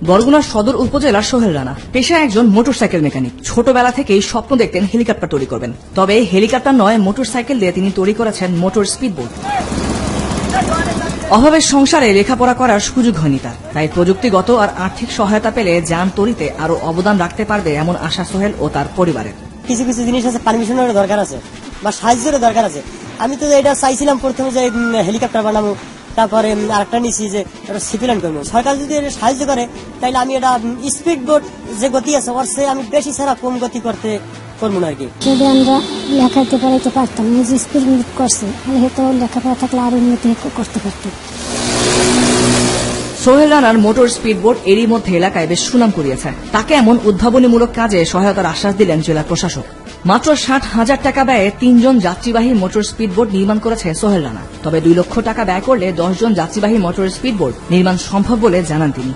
বরগুনার সদর উপজেলার সোহেল রানা পেশায় একজন মোটরসাইকেল মেকানিক। ছোটবেলা থেকেই স্বপ্ন দেখতেন হেলিকপ্টার তৈরি করবেন, তবে হেলিকপ্টার নয় মোটরসাইকেল দিয়ে তিনি তৈরি করেছেন মোটর স্পিডবোট। অভাবের সংসারে লেখাপড়া করার সুযোগ হয়নি তার, তাই প্রযুক্তিগত আর আর্থিক সহায়তা পেলে যান তৈরিতে আরো অবদান রাখতে পারবে এমন আশা সোহেল ও তার পরিবারের। কিছু কিছু জিনিস আছে পারমিশনের দরকার আছে বা সাহায্যের দরকার আছে। আমি তো এটা চাইছিলাম প্রথমে যে হেলিকপ্টার বানাবো, তারপরে আরেকটা নিচ্ছি যে সিপিল্যান্ড করবো। সরকার যদি সাহায্য করে তাহলে আমি এটা স্পিড বোট যে গতি আছে ওর সে আমি বেশি ছাড়া কম গতি করতে করবো না আর কি। যদি আমরা লেখাতে পড়াইতে পারতাম, নিজে স্পিড বোট করছি তাহলে হয়তো লেখাপড়া থাকলে আরো উন্নতি করতে পারতাম। সোহেল রানার মোটর স্পিডবোট এরই মধ্যে এলাকায় বেশ সুনাম কুড়িয়েছে। তাকে এমন উদ্ভাবনীমূলক কাজে সহায়তার আশ্বাস দিলেন জেলা প্রশাসক। মাত্র 60,000 টাকা ব্যয়ে 3 জন যাত্রীবাহী মোটর স্পিডবোট নির্মাণ করেছে সোহেল রানা। তবে 2 লক্ষ টাকা ব্যয় করলে 10 জন যাত্রীবাহী মোটর স্পিডবোট নির্মাণ সম্ভব বলে জানান তিনি।